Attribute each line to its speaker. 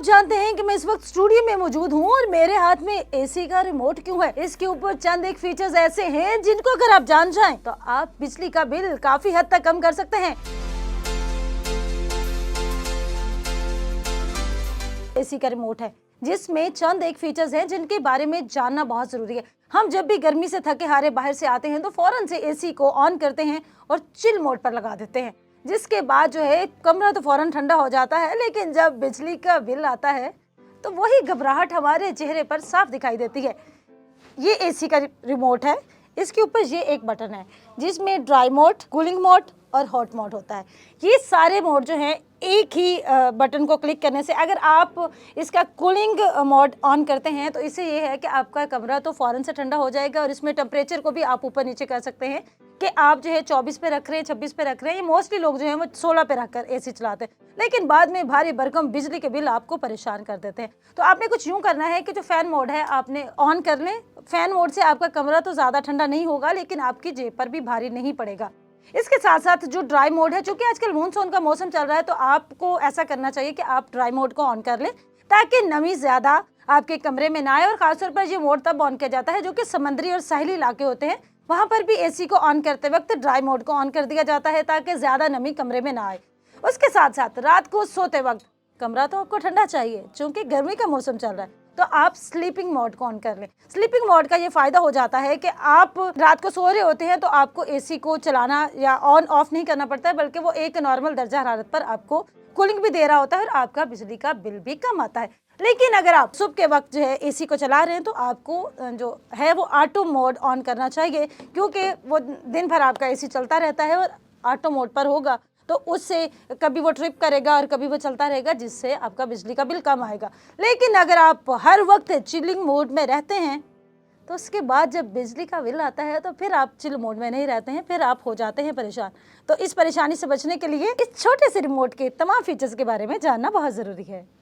Speaker 1: जानते हैं कि मैं इस वक्त स्टूडियो में मौजूद हूँ और मेरे हाथ में एसी का रिमोट क्यों है। इसके ऊपर चंद एक फीचर्स ऐसे हैं जिनको अगर आप जान जाएं तो आप बिजली का बिल काफी हद तक कम कर सकते हैं। एसी का रिमोट है जिसमें चंद एक फीचर्स हैं जिनके बारे में जानना बहुत जरूरी है। हम जब भी गर्मी से थके हारे बाहर से आते हैं तो फौरन से एसी को ऑन करते हैं और चिल मोड पर लगा देते हैं, जिसके बाद जो है कमरा तो फौरन ठंडा हो जाता है, लेकिन जब बिजली का बिल आता है तो वही घबराहट हमारे चेहरे पर साफ दिखाई देती है। ये एसी का रिमोट है। इसके ऊपर ये एक बटन है जिसमें ड्राई मोड, कूलिंग मोड और हॉट मोड होता है। ये सारे मोड जो हैं एक ही बटन को क्लिक करने से, अगर आप इसका कूलिंग मोड ऑन करते हैं तो इससे ये है कि आपका कमरा तो फ़ौरन से ठंडा हो जाएगा और इसमें टेम्परेचर को भी आप ऊपर नीचे कर सकते हैं कि आप जो है 24 पे रख रहे हैं, 26 पे रख रहे हैं। ये मोस्टली लोग जो हैं वो 16 पे रखकर एसी चलाते हैं, लेकिन बाद में भारी भरकम बिजली के बिल आपको परेशान कर देते हैं। तो आपने कुछ यूँ करना है कि जो फ़ैन मोड है आपने ऑन कर लें। फ़ैन मोड से आपका कमरा तो ज़्यादा ठंडा नहीं होगा, लेकिन आपकी जेब पर भी भारी नहीं पड़ेगा। इसके साथ साथ जो ड्राई मोड है, चूंकि आजकल मानसून का मौसम चल रहा है तो आपको ऐसा करना चाहिए कि आप ड्राई मोड को ऑन कर लें ताकि नमी ज्यादा आपके कमरे में ना आए। और खासतौर पर ये मोड तब ऑन किया जाता है जो कि समुद्री और साहिली इलाके होते हैं, वहां पर भी एसी को ऑन करते वक्त ड्राई मोड को ऑन कर दिया जाता है ताकि ज्यादा नमी कमरे में ना आए। उसके साथ साथ रात को सोते वक्त कमरा तो आपको ठंडा चाहिए, चूंकि गर्मी का मौसम चल रहा है, तो आप स्लीपिंग मोड को ऑन कर लें। स्लीपिंग मोड का ये फायदा हो जाता है कि आप रात को सो रहे होते हैं तो आपको एसी को चलाना या ऑन ऑफ नहीं करना पड़ता है, बल्कि वो एक नॉर्मल दर्जा हरारत पर आपको कूलिंग भी दे रहा होता है और आपका बिजली का बिल भी कम आता है। लेकिन अगर आप सुबह के वक्त जो है एसी को चला रहे हैं तो आपको जो है वो ऑटो मोड ऑन करना चाहिए, क्योंकि वो दिन भर आपका एसी चलता रहता है और ऑटो मोड पर होगा तो उससे कभी वो ट्रिप करेगा और कभी वो चलता रहेगा, जिससे आपका बिजली का बिल कम आएगा। लेकिन अगर आप हर वक्त चिलिंग मोड में रहते हैं तो उसके बाद जब बिजली का बिल आता है तो फिर आप चिल मोड में नहीं रहते हैं, फिर आप हो जाते हैं परेशान। तो इस परेशानी से बचने के लिए इस छोटे से रिमोट के तमाम फीचर्स के बारे में जानना बहुत ज़रूरी है।